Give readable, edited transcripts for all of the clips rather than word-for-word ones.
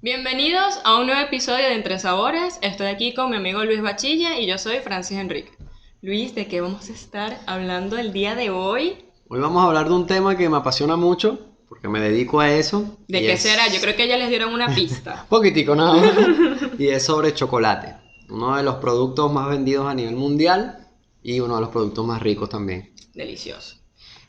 Bienvenidos a un nuevo episodio de Entre Sabores. Estoy aquí con mi amigo Luis Bachilla y yo soy Francis Enrique. Luis, ¿de qué vamos a estar hablando el día de hoy? Hoy vamos a hablar de un tema que me apasiona mucho, porque me dedico a eso. ¿De qué será? Yo creo que ya les dieron una pista. Poquitico nada más. Y es sobre chocolate. Uno de los productos más vendidos a nivel mundial y uno de los productos más ricos también. Delicioso.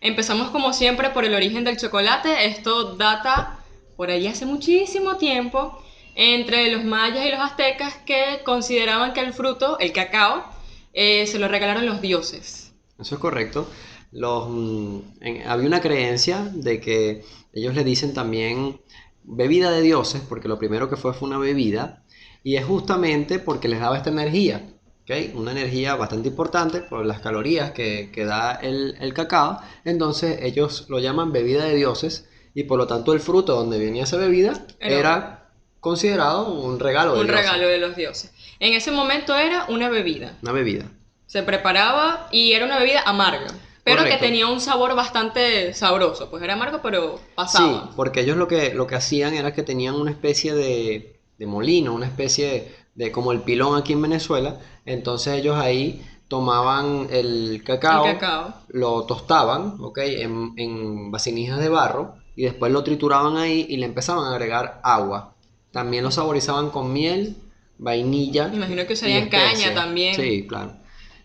Empezamos como siempre por el origen del chocolate. Esto data por ahí hace muchísimo tiempo entre los mayas y los aztecas que consideraban que el fruto, el cacao, se lo regalaron los dioses. Eso es correcto. Había una creencia de que ellos le dicen también bebida de dioses, porque lo primero que fue una bebida, y es justamente porque les daba esta energía. ¿Okay? Una energía bastante importante por las calorías que da el cacao. Entonces ellos lo llaman bebida de dioses y por lo tanto el fruto donde venía esa bebida era considerado un regalo de un dioses. regalo de los dioses. En ese momento era una bebida. Una bebida. Se preparaba y era una bebida amarga, pero Correcto. que tenía un sabor bastante sabroso. Pues era amargo, pero pasaba. Sí, porque ellos lo que hacían era que tenían una especie de molino, una especie de como el pilón aquí en Venezuela. Entonces ellos ahí tomaban el cacao, El cacao. lo tostaban, ¿ok? En vasinijas de barro y después lo trituraban ahí y le empezaban a agregar agua. También lo saborizaban con miel, vainilla Me imagino que y usarían caña especias. también. Sí, claro.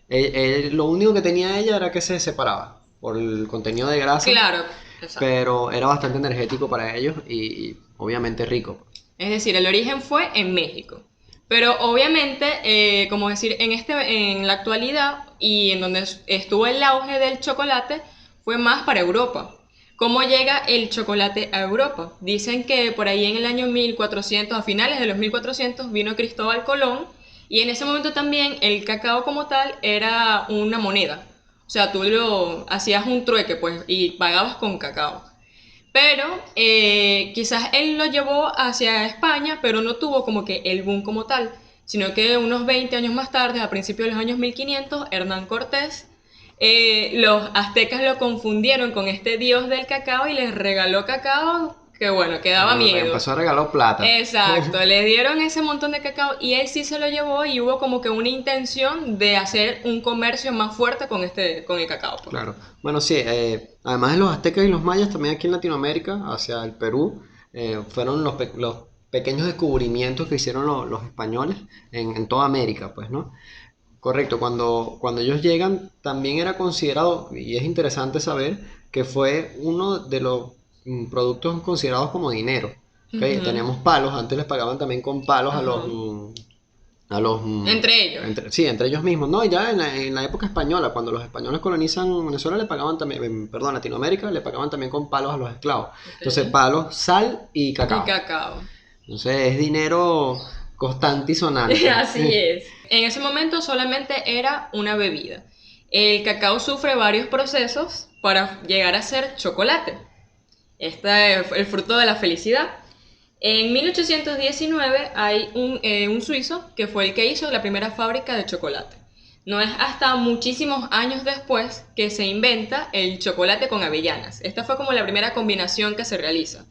Lo único que tenía ella era que se separaba por el contenido de grasa. Claro, exacto. Pero era bastante energético para ellos y obviamente rico. Es decir, el origen fue en México. Pero obviamente, como decir, en la actualidad y en donde estuvo el auge del chocolate, fue más para Europa. ¿Cómo llega el chocolate a Europa? Dicen que por ahí en el año 1400, a finales de los 1400, vino Cristóbal Colón y en ese momento también el cacao como tal era una moneda. O sea, tú lo hacías un trueque pues y pagabas con cacao. Pero quizás él lo llevó hacia España, pero no tuvo como que el boom como tal, sino que unos 20 años más tarde, a principios de los años 1500, Hernán Cortés, los aztecas lo confundieron con este dios del cacao y les regaló cacao que bueno, que daba Bueno, miedo. empezó a regalar plata. Exacto, le dieron ese montón de cacao y él sí se lo llevó y hubo como que una intención de hacer un comercio más fuerte con el cacao. Pues. Claro. Bueno, sí, además de los aztecas y los mayas, también aquí en Latinoamérica, hacia el Perú, fueron los pequeños descubrimientos que hicieron los españoles en toda América, pues, ¿no? Correcto, cuando ellos llegan también era considerado, y es interesante saber, que fue uno de los productos considerados como dinero. ¿Okay? Ujú. Tenemos palos, antes les pagaban también con palos Ajá. a los Entre ellos. sí, entre ellos mismos. No, y ya en la época española, cuando los españoles colonizan Venezuela, le pagaban también, perdón, Latinoamérica, le pagaban también con palos a los esclavos. Entonces, palos, sal y cacao. Y cacao. Entonces, es dinero constante y sonante. Así es. En ese momento solamente era una bebida. El cacao sufre varios procesos para llegar a ser chocolate. Este es el fruto de la felicidad. En 1819 hay un suizo que fue el que hizo la primera fábrica de chocolate. No es hasta muchísimos años después que se inventa el chocolate con avellanas. Esta fue como la primera combinación que se realiza.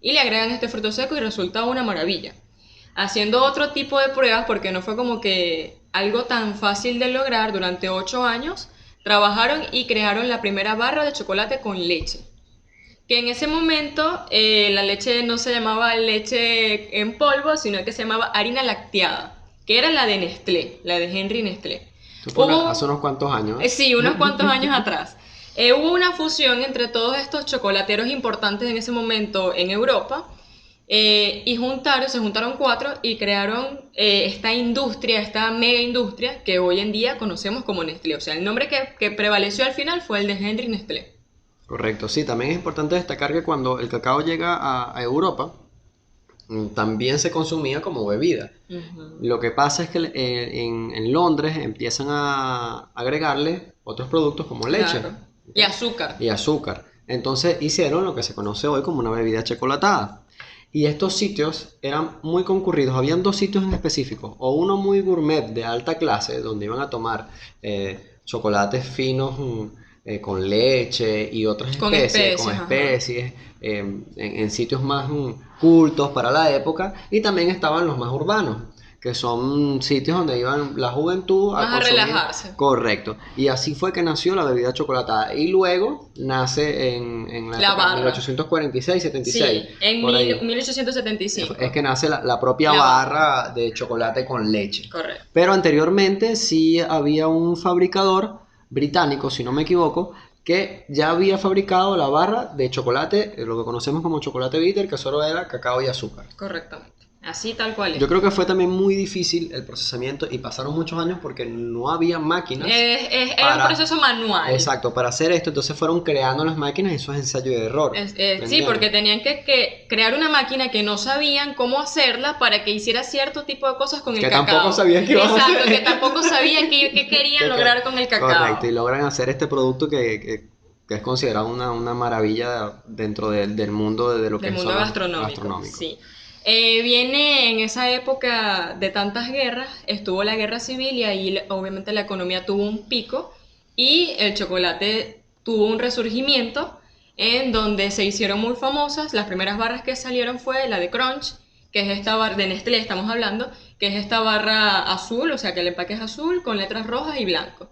Y le agregan este fruto seco y resulta una maravilla. Haciendo otro tipo de pruebas, porque no fue como que algo tan fácil de lograr, durante 8 años trabajaron y crearon la primera barra de chocolate con leche. Que en ese momento la leche no se llamaba leche en polvo, sino que se llamaba harina lacteada, que era la de Nestlé, la de Henry Nestlé. Eso fue hace unos cuantos años. Sí, unos cuantos años atrás. Hubo una fusión entre todos estos chocolateros importantes en ese momento en Europa y se juntaron 4 y crearon esta industria, esta mega industria que hoy en día conocemos como Nestlé. O sea, el nombre que prevaleció al final fue el de Henry Nestlé. Correcto, sí, también es importante destacar que cuando el cacao llega a Europa, también se consumía como bebida. Uh-huh. Lo que pasa es que en Londres empiezan a agregarle otros productos como leche. Claro. Y azúcar. Y azúcar. Entonces hicieron lo que se conoce hoy como una bebida chocolatada. Y estos sitios eran muy concurridos. Habían 2 sitios en específico. O uno muy gourmet de alta clase, donde iban a tomar chocolates finos con leche y otras Con especies, con especies, ajá. especies, en sitios más cultos para la época, y también estaban los más urbanos, que son sitios donde iban la juventud a Más a consumir. relajarse. Correcto. Y así fue que nació la bebida chocolatada. Y luego nace en la La época de barra. 1846, 76, Sí, en por ahí. 1875. Es que nace la propia La barra. barra de chocolate con leche. Correcto. Pero anteriormente sí había un fabricador británico, si no me equivoco, que ya había fabricado la barra de chocolate, lo que conocemos como chocolate bitter, que solo era cacao y azúcar. Correctamente. Así tal cual es. Yo creo que fue también muy difícil el procesamiento y pasaron muchos años porque no había máquinas Era un para, proceso manual. exacto, para hacer esto. Entonces fueron creando las máquinas y eso es ensayo y error. ¿Me Sí, entiendes? porque tenían que crear una máquina que no sabían cómo hacerla para que hiciera cierto tipo de cosas con el Que cacao. tampoco sabían qué iban a Exacto, hacer. que tampoco sabían qué querían lograr con el cacao. Correcto, y logran hacer este producto que es considerado una maravilla dentro del mundo de lo que Del mundo son los gastronómico. Sí. Viene en esa época de tantas guerras, estuvo la guerra civil y ahí obviamente la economía tuvo un pico y el chocolate tuvo un resurgimiento en donde se hicieron muy famosas. Las primeras barras que salieron fue la de Crunch, que es esta barra de Nestlé, estamos hablando, que es esta barra azul, o sea que el empaque es azul con letras rojas y blanco.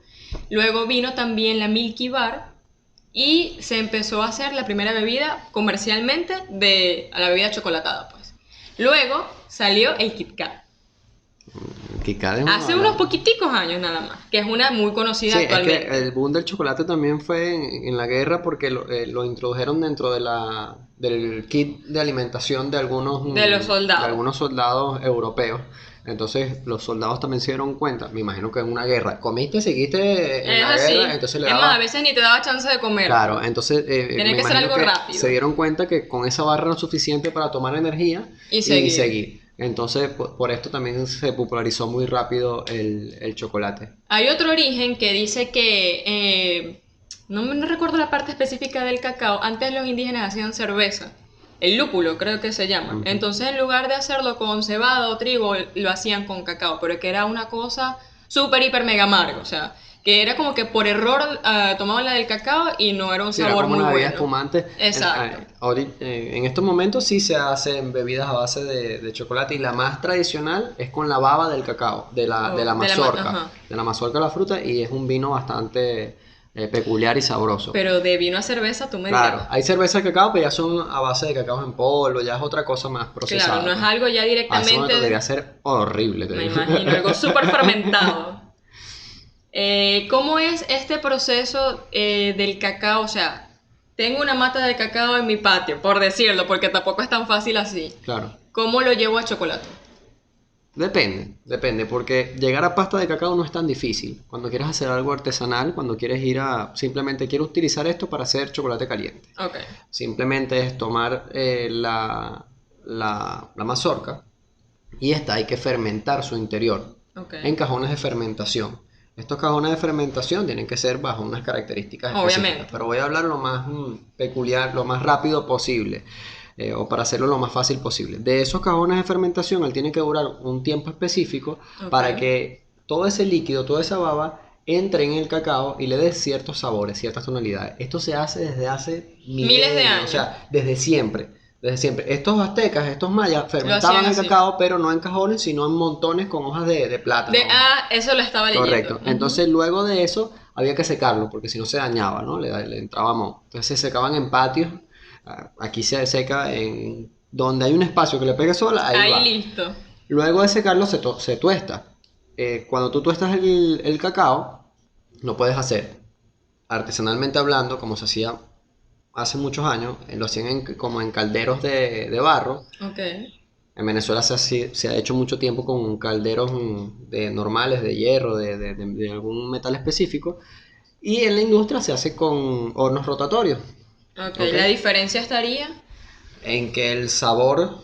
Luego vino también la Milky Bar y se empezó a hacer la primera bebida comercialmente de la bebida chocolatada, pues. Luego salió el Kit Kat. Hace unos poquiticos años nada más, que es una muy conocida Sí, actualmente. es que el boom del chocolate también fue en la guerra porque lo introdujeron dentro del kit de alimentación de De los soldados. de algunos soldados europeos. Entonces los soldados también se dieron cuenta, me imagino que en una guerra, comiste, seguiste en Es la así. guerra, entonces le Es más, daba. a veces ni te daba chance de comer. Claro, entonces Tenía me que ser imagino algo que rápido. se dieron cuenta que con esa barra era suficiente para tomar energía Y seguir. Entonces, por esto también se popularizó muy rápido el chocolate. Hay otro origen que dice que, no recuerdo la parte específica del cacao, antes los indígenas hacían cerveza, el lúpulo creo que se llama. Ujú. Entonces en lugar de hacerlo con cebada o trigo, lo hacían con cacao, pero que era una cosa súper, hiper, mega amarga, o sea, que era como que por error tomaban la del cacao y no era un Sí, era sabor como muy una bebida bueno. espumante. Exacto. En estos momentos sí se hacen bebidas a base de chocolate y la más tradicional es con la baba del cacao, de la mazorca, ajá. de la mazorca de la fruta y es un vino bastante peculiar y sabroso. Pero de vino a cerveza tú me Claro, dirás. hay cerveza de cacao, pero ya son a base de cacao en polvo, ya es otra cosa más procesada. Claro, no es pues. algo ya A ese directamente, momento debería ser horrible, te me digo. imagino, algo súper fermentado. ¿Cómo es este proceso del cacao? O sea, tengo una mata de cacao en mi patio, por decirlo, porque tampoco es tan fácil así. Claro. ¿Cómo lo llevo a chocolate? Depende, porque llegar a pasta de cacao no es tan difícil. Cuando quieres hacer algo artesanal, cuando quieres simplemente quiero utilizar esto para hacer chocolate caliente. Ok, Simplemente es tomar la mazorca y esta hay que fermentar su interior ok. en cajones de fermentación. Estos cajones de fermentación tienen que ser bajo unas características Obviamente. específicas, pero voy a hablar lo más peculiar, lo más rápido posible, o para hacerlo lo más fácil posible. De esos cajones de fermentación, él tiene que durar un tiempo específico Ok. para que todo ese líquido, toda esa baba, entre en el cacao y le dé ciertos sabores, ciertas tonalidades. Esto se hace desde hace Miles de años. o sea, desde siempre. Desde siempre. Estos aztecas, estos mayas, fermentaban hacían el así. cacao, pero no en cajones, sino en montones con hojas de plátano. Eso lo estaba leyendo. Correcto. Ujú. Entonces, luego de eso, había que secarlo, porque si no se dañaba, ¿no? Le entraba moho. Entonces, se secaban en patios. Aquí se seca en donde hay un espacio que le pegue sol, ahí va. Listo. Luego de secarlo, se tuesta. Cuando tú tuestas el cacao, lo puedes hacer artesanalmente hablando, como se hacía hace muchos años, lo hacían como en calderos de barro. Ok. En Venezuela se ha hecho mucho tiempo con calderos normales, de hierro, de algún metal específico. Y en la industria se hace con hornos rotatorios. Ok, ¿Ok? la diferencia estaría. En que el sabor,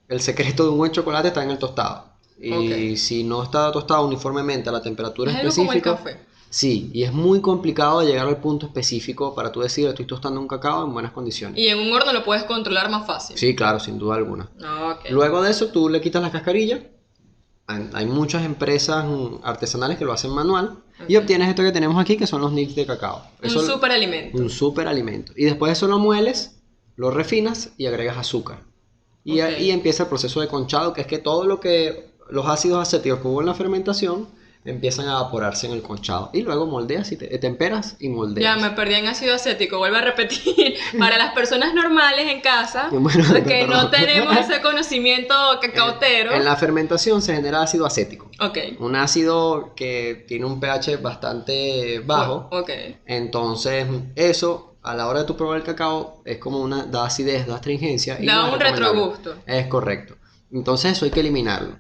el secreto de un buen chocolate está en el tostado. Y Ok. si no está tostado uniformemente a la temperatura Es algo como el específica, café. sí, y es muy complicado llegar al punto específico para tú decir, estoy tostando un cacao en buenas condiciones. Y en un horno lo puedes controlar más fácil. Sí, claro, sin duda alguna. Ok. Luego de eso, tú le quitas la cascarilla hay muchas empresas artesanales que lo hacen manual y Ok. obtienes esto que tenemos aquí, que son los nibs de cacao. Un Eso, superalimento. un super alimento. Y después eso lo mueles, lo refinas y agregas azúcar. Y Ok. ahí empieza el proceso de conchado, que es que todo lo que los ácidos acéticos que hubo en la fermentación empiezan a evaporarse en el conchado. Y luego moldeas y temperas y Ya moldeas. me perdí en ácido acético, vuelvo a repetir. Para las personas normales en casa, Bueno, los que no perdón. tenemos ese conocimiento cacautero. En la fermentación se genera ácido acético. Ok. Un ácido que tiene un pH bastante bajo. Ok. Entonces, eso a la hora de tu probar el cacao es como da acidez, da astringencia y Da no es un recomendable. retrogusto. Es correcto. Entonces, eso hay que eliminarlo.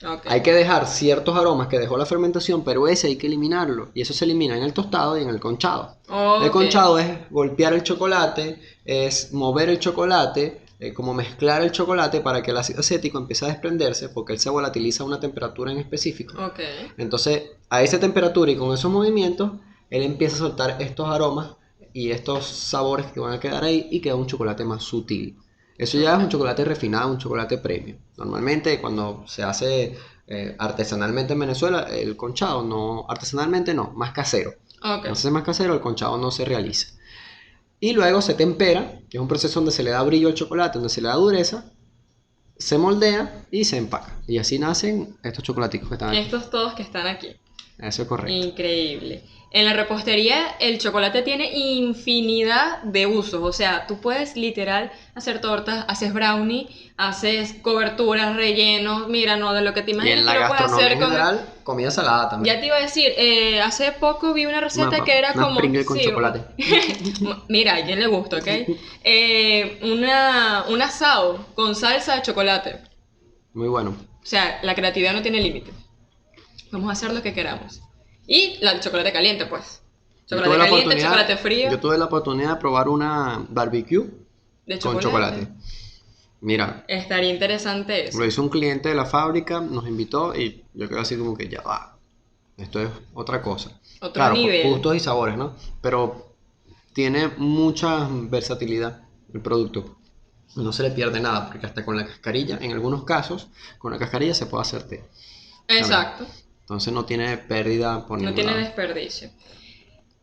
Ok. Hay que dejar ciertos aromas que dejó la fermentación, pero ese hay que eliminarlo. Y eso se elimina en el tostado y en el conchado. El Ok. conchado es golpear el chocolate, es mover el chocolate, como mezclar el chocolate para que el ácido acético empiece a desprenderse, porque él se volatiliza a una temperatura en específico. Ok. Entonces, a esa temperatura y con esos movimientos, él empieza a soltar estos aromas y estos sabores que van a quedar ahí y queda un chocolate más sutil. Eso ya es un chocolate refinado, un chocolate premium. Normalmente cuando se hace artesanalmente en Venezuela, el conchado no, artesanalmente no, más casero. Ok. Entonces más casero, el conchado no se realiza. Y luego se tempera, que es un proceso donde se le da brillo al chocolate, donde se le da dureza, se moldea y se empaca. Y así nacen estos chocolaticos que están aquí. Estos todos que están aquí. Eso es correcto. Increíble. En la repostería el chocolate tiene infinidad de usos, o sea, tú puedes literal hacer tortas, haces brownie, haces coberturas, rellenos, mira, no de lo que te Y imaginas en la que lo puedes gastronomía hacer en con... general, comida salada también. Ya te iba a decir, hace poco vi una receta Una- que era una como... Pringle con sí, chocolate. Mira, a quién le gusta, ¿ok? Un asado con salsa de chocolate. Muy bueno. O sea, la creatividad no tiene límite. Vamos a hacer lo que queramos. Y la de chocolate caliente, pues. Chocolate caliente, chocolate frío, Yo tuve la oportunidad de probar una barbecue de con chocolate. chocolate. Mira, Estaría interesante eso. lo hizo un cliente de la fábrica, nos invitó y yo quedé así como que ya va. Esto es otra cosa. Otro Claro, nivel. gustos y sabores, ¿no? Pero tiene mucha versatilidad el producto. No se le pierde nada, porque hasta con la cascarilla, en algunos casos, con la cascarilla se puede hacer té. Exacto. Entonces no tiene pérdida por No ningún tiene lado. desperdicio.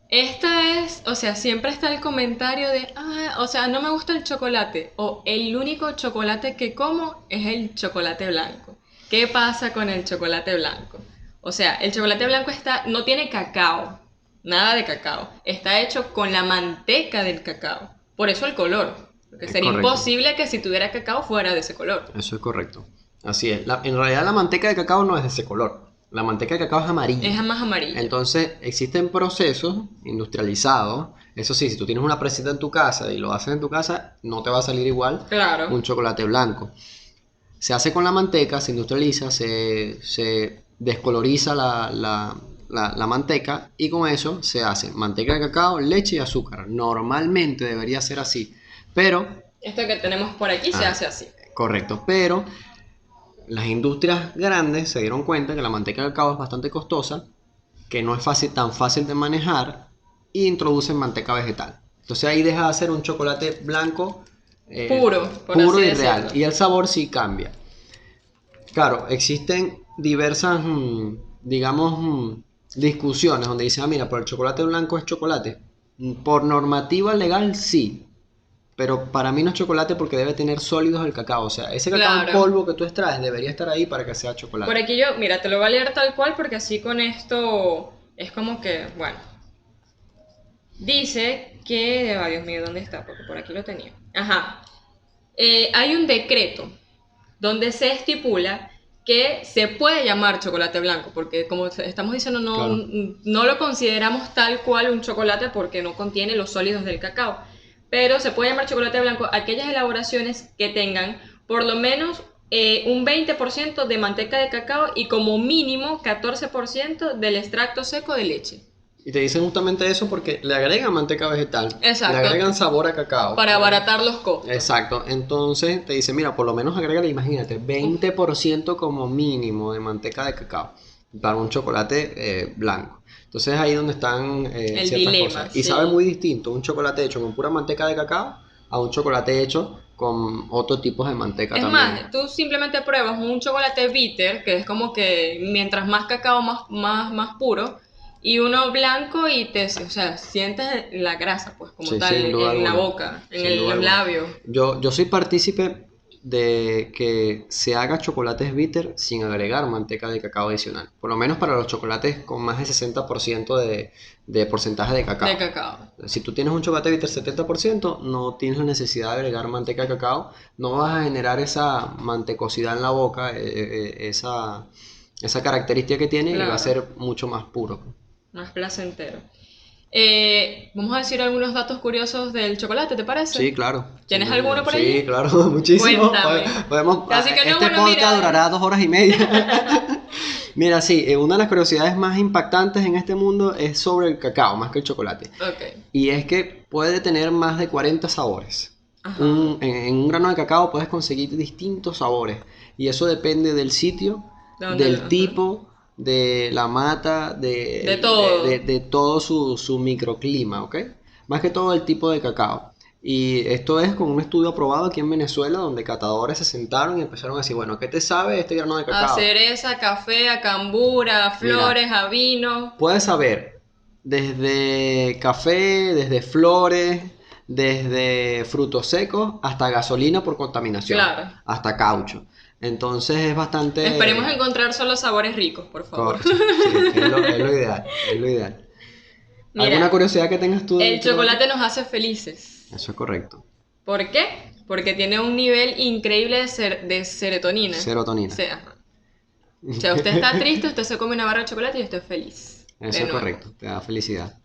Esta es, o sea, siempre está el comentario de, o sea, no me gusta el chocolate. O el único chocolate que como es el chocolate blanco. ¿Qué pasa con el chocolate blanco? O sea, el chocolate blanco no tiene cacao. Nada de cacao. Está hecho con la manteca del cacao. Por eso el color. Porque Es sería correcto. imposible que si tuviera cacao fuera de ese color. Eso es correcto. Así es. En realidad la manteca de cacao no es de ese color. La manteca de cacao es amarilla. Es más amarillo. Entonces existen procesos industrializados. Eso sí, si tú tienes una presita en tu casa y lo haces en tu casa, no te va a salir igual Claro. un chocolate blanco. Se hace con la manteca, se industrializa, se descoloriza la manteca y con eso se hace manteca de cacao, leche y azúcar. Normalmente debería ser así, pero, Esto que tenemos por aquí se hace así. correcto, pero las industrias grandes se dieron cuenta que la manteca de cacao es bastante costosa, que no es tan fácil de manejar y introducen manteca vegetal. Entonces ahí deja de hacer un chocolate blanco Puro, por puro así y real. decirlo. Y el sabor sí cambia. Claro, existen diversas, digamos, discusiones donde dicen, mira, pero el chocolate blanco es chocolate. Por normativa legal sí, pero para mí no es chocolate porque debe tener sólidos el cacao. O sea, ese cacao en Claro. polvo que tú extraes debería estar ahí para que sea chocolate. Por aquí yo, mira, te lo voy a leer tal cual porque así con esto es como que, bueno. Dice que, ay Dios mío, ¿dónde está? Porque por aquí lo tenía. Ajá. Hay un decreto donde se estipula que se puede llamar chocolate blanco, porque como estamos diciendo, Claro. no lo consideramos tal cual un chocolate porque no contiene los sólidos del cacao. Pero se puede llamar chocolate blanco aquellas elaboraciones que tengan por lo menos un 20% de manteca de cacao y como mínimo 14% del extracto seco de leche. Y te dicen justamente eso porque le agregan manteca vegetal. Exacto. Le agregan sabor a cacao. Para abaratar los costos. Exacto. Entonces te dicen, mira, por lo menos agrégale, imagínate, 20% como mínimo de manteca de cacao para un chocolate blanco. Entonces ahí donde están El ciertas dilema, cosas. Y sí. sabe muy distinto un chocolate hecho con pura manteca de cacao a un chocolate hecho con otro tipo de manteca Es también. más, tú simplemente pruebas un chocolate bitter, que es como que mientras más cacao, más puro, y uno blanco y o sea, sientes la grasa, pues, como Sí, tal, sin duda en la alguna. boca, Sin duda los alguna. labios. Yo soy partícipe de que se haga chocolates bitter sin agregar manteca de cacao adicional. Por lo menos para los chocolates con más de 60% de porcentaje de De cacao. cacao. Si tú tienes un chocolate bitter 70%, no tienes la necesidad de agregar manteca de cacao. No vas a generar esa mantecosidad en la boca, esa característica que tiene y va a Claro, ser mucho más puro. más placentero. Vamos a decir algunos datos curiosos del chocolate, ¿te Sí, parece? claro, sin ¿Tienes duda. alguno por Sí, allí? claro, muchísimo. Cuéntame. Casi que no, Este bueno, podcast mira. durará 2 horas y media. Mira, sí, una de las curiosidades más impactantes en este mundo es sobre el cacao, más que el chocolate. Ok. Y es que puede tener más de 40 sabores. Ajá. En un grano de cacao puedes conseguir distintos sabores. Y eso depende del sitio, ¿De dónde? del Ajá. tipo, de la mata, De todo. de todo su microclima, ¿ok? Más que todo el tipo de cacao. Y esto es con un estudio aprobado aquí en Venezuela, donde catadores se sentaron y empezaron a decir, bueno, ¿qué te sabe este grano de A cacao? cereza, café, a cambura, a Mira, flores, a vino. puedes saber desde café, desde flores, desde frutos secos, hasta gasolina por contaminación, Claro. hasta caucho. Entonces es Esperemos bastante... encontrar solo sabores ricos, por favor. Sí, sí, es lo ideal, es lo ideal. ¿Alguna Mira, curiosidad que tengas tú del el chocolate? chocolate nos hace felices. Eso es correcto. ¿Por qué? Porque tiene un nivel increíble de serotonina. Serotonina. Ajá. O sea, usted está triste, usted se come una barra de chocolate y usted es feliz. Eso De es nuevo. correcto, te da felicidad.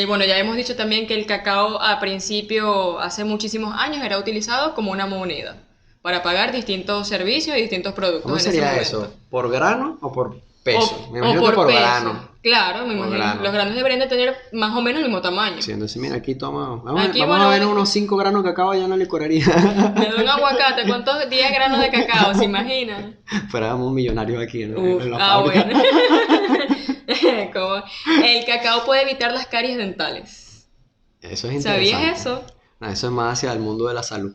Bueno, ya hemos dicho también que el cacao a principio, hace muchísimos años, era utilizado como una moneda para pagar distintos servicios y distintos ¿Cómo productos en ese sería momento. eso? ¿Por grano o por peso? Me O imagino que por por peso. grano. Claro, me Por imagino. Los grano. granos deberían de tener más o menos el mismo tamaño. Sí, entonces mira, aquí toma. Aquí, Vamos bueno, a ver unos 5 granos de cacao allá en la licorería. me da un aguacate. ¿Cuántos 10 granos de cacao? ¿Se imaginan? Fuéramos millonarios aquí Uf, en la fábrica. bueno. Como el cacao puede evitar las caries dentales. Eso es ¿Sabías interesante. eso? No, eso es más hacia el mundo de la salud.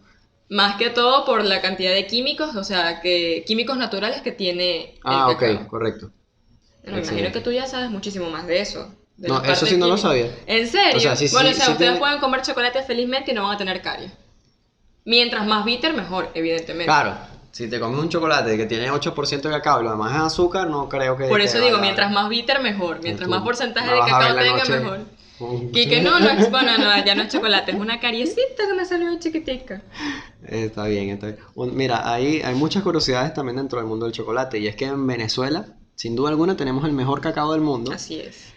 Más que todo por la cantidad de químicos, o sea, que químicos naturales que tiene el Ah, ok, cacao. correcto. Bueno, me imagino que Excelente. tú ya sabes muchísimo más de eso, de No, la eso parte sí no lo química. sabía. ¿En serio? O sea, sí, Bueno, o sí, sea, sí ustedes tiene. pueden comer chocolate felizmente y no van a tener caries. Mientras más bitter, mejor, evidentemente. Claro, si te comes un chocolate que tiene 8% de cacao y lo demás es azúcar, no creo Por que eso digo, vaya. mientras más bitter, mejor. Mientras más Tú porcentaje me de vas a ver cacao la tenga, noche. mejor. Que no, no es, bueno, no, ya no es chocolate, es una cariecita que me salió chiquitica. Está bien, está bien. Mira, hay muchas curiosidades también dentro del mundo del chocolate. Y es que en Venezuela, sin duda alguna, tenemos el mejor cacao del mundo. Así es.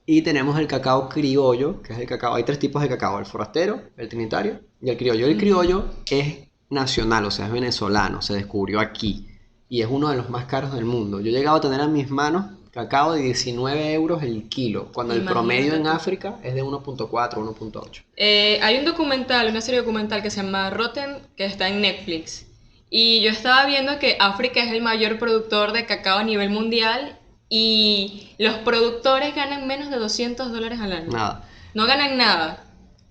Y tenemos el cacao criollo, que es el cacao. Hay 3 tipos de cacao: el forastero, el trinitario y el criollo. El criollo es nacional, o sea, es venezolano, se descubrió aquí. Y es uno de los más caros del mundo. Yo he llegado a tener en mis manos cacao de 19 euros el kilo, cuando el promedio en Imagínate tú. África es de 1.4, 1.8. Hay un documental, una serie documental que se llama Rotten, que está en Netflix. Y yo estaba viendo que África es el mayor productor de cacao a nivel mundial y los productores ganan menos de $200 al año. Nada. No ganan nada.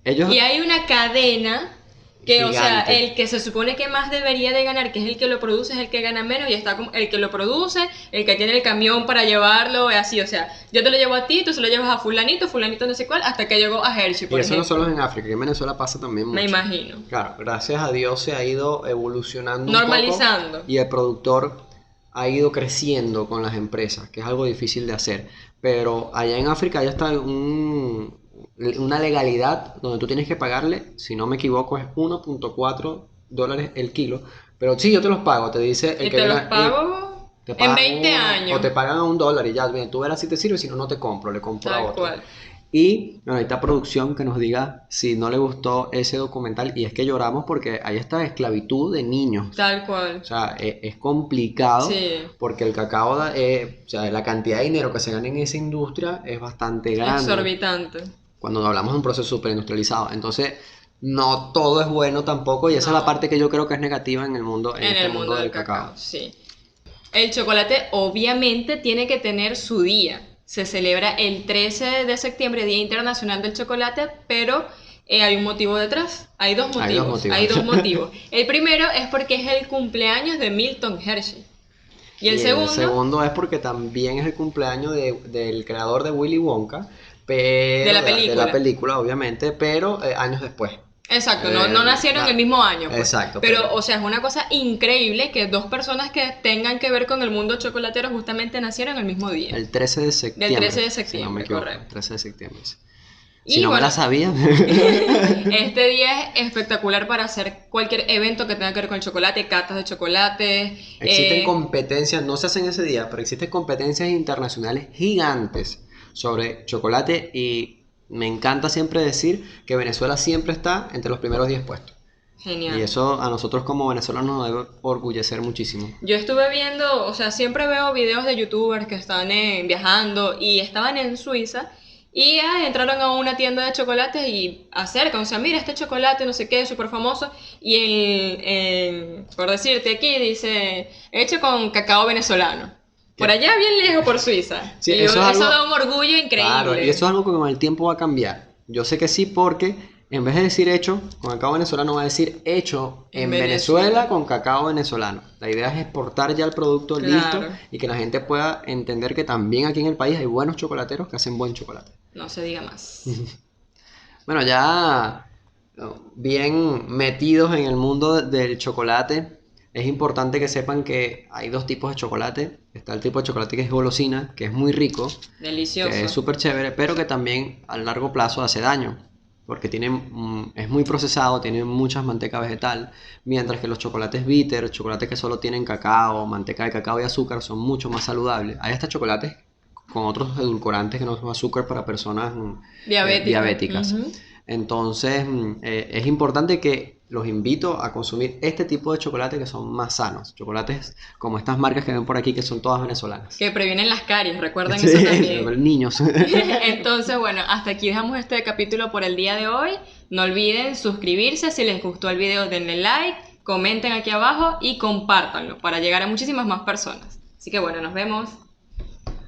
Ellos, Y hay una cadena que, o sea, gigante. el que se supone que más debería de ganar, que es el que lo produce, es el que gana menos, y está como el que lo produce, el que tiene el camión para llevarlo, así, o sea, yo te lo llevo a ti, tú se lo llevas a fulanito, fulanito no sé cuál, hasta que llegó a Hershey, Y por eso no ejemplo. solo es en África, que en Venezuela pasa también mucho. Me imagino. Claro, gracias a Dios se ha ido evolucionando un Normalizando. poco y el productor ha ido creciendo con las empresas, que es algo difícil de hacer. Pero allá en África ya está una legalidad donde tú tienes que pagarle, si no me equivoco, es 1.4 dólares el kilo. Pero sí, yo te los pago, te dice el Y que te los viene. pago Te en pagan 20 años. O te pagan a $1 y ya, bien, tú verás si te sirve, si no, no te compro, le compro a Tal otro. cual. Y bueno, ahorita producción que nos diga si no le gustó ese documental. Y es que lloramos porque ahí está esclavitud de niños. Tal cual. O sea, es complicado Sí. porque el cacao, o sea, la cantidad de dinero que se gana en esa industria es bastante grande. Exorbitante. Cuando hablamos de un proceso súper industrializado. Entonces, no todo es bueno tampoco. Y esa es No. la parte que yo creo que es negativa en el mundo, en En este el mundo del cacao. cacao, sí. El chocolate obviamente tiene que tener su día. Se celebra el 13 de septiembre, Día Internacional del Chocolate, pero Hay un motivo detrás. Hay dos Hay dos motivos. motivos. Hay dos motivos. El primero es porque es el cumpleaños de Milton Hershey. Y el Y segundo, el segundo es porque también es el cumpleaños del creador de Willy Wonka, pero de la de la película. película, obviamente, pero años después. Exacto, no nacieron el mismo año, pues. Exacto. Pero, o sea, es una cosa increíble que dos personas que tengan que ver con el mundo chocolatero justamente nacieron el mismo día. El 13 de septiembre. Del 13 de Si no me septiembre, equivoco, correcto. 13 de septiembre. Y Si no me bueno, la sabía. este día es espectacular para hacer cualquier evento que tenga que ver con el chocolate, catas de chocolate. Existen competencias, no se hacen ese día, pero existen competencias internacionales gigantes sobre chocolate y me encanta siempre decir que Venezuela siempre está entre los primeros 10 puestos. Genial. Y eso a nosotros como venezolanos nos debe orgullecer muchísimo. Yo estuve viendo, o sea, siempre veo videos de youtubers que están viajando y estaban en Suiza y entraron a una tienda de chocolates y acercan, o sea, mira este chocolate, no sé qué, súper famoso y por decirte aquí dice, hecho con cacao venezolano. Por allá bien lejos por Suiza. Sí, y eso es eso algo- da un orgullo increíble. Claro, y eso es algo que con el tiempo va a cambiar. Yo sé que sí, porque en vez de decir hecho con cacao venezolano, va a decir hecho en Venezuela con cacao venezolano. La idea es exportar ya el producto Claro. listo y que la gente pueda entender que también aquí en el país hay buenos chocolateros que hacen buen chocolate. No se diga más. Bueno, ya bien metidos en el mundo del chocolate, es importante que sepan que hay dos tipos de chocolate. Está el tipo de chocolate que es golosina, que es muy rico, Delicioso. que es súper chévere, pero que también a largo plazo hace daño, porque es muy procesado, tiene mucha manteca vegetal, mientras que los chocolates bitter, chocolates que solo tienen cacao, manteca de cacao y azúcar, son mucho más saludables. Hay hasta chocolates con otros edulcorantes que no son azúcar para personas diabéticas. Ujú. Entonces, es importante que los invito a consumir este tipo de chocolate que son más sanos. Chocolates como estas marcas que ven por aquí, que son todas venezolanas. Que previenen las caries, recuerden Sí, eso también. niños. Entonces, bueno, hasta aquí dejamos este capítulo por el día de hoy. No olviden suscribirse, si les gustó el video denle like, comenten aquí abajo y compártanlo para llegar a muchísimas más personas. Así que bueno, nos vemos.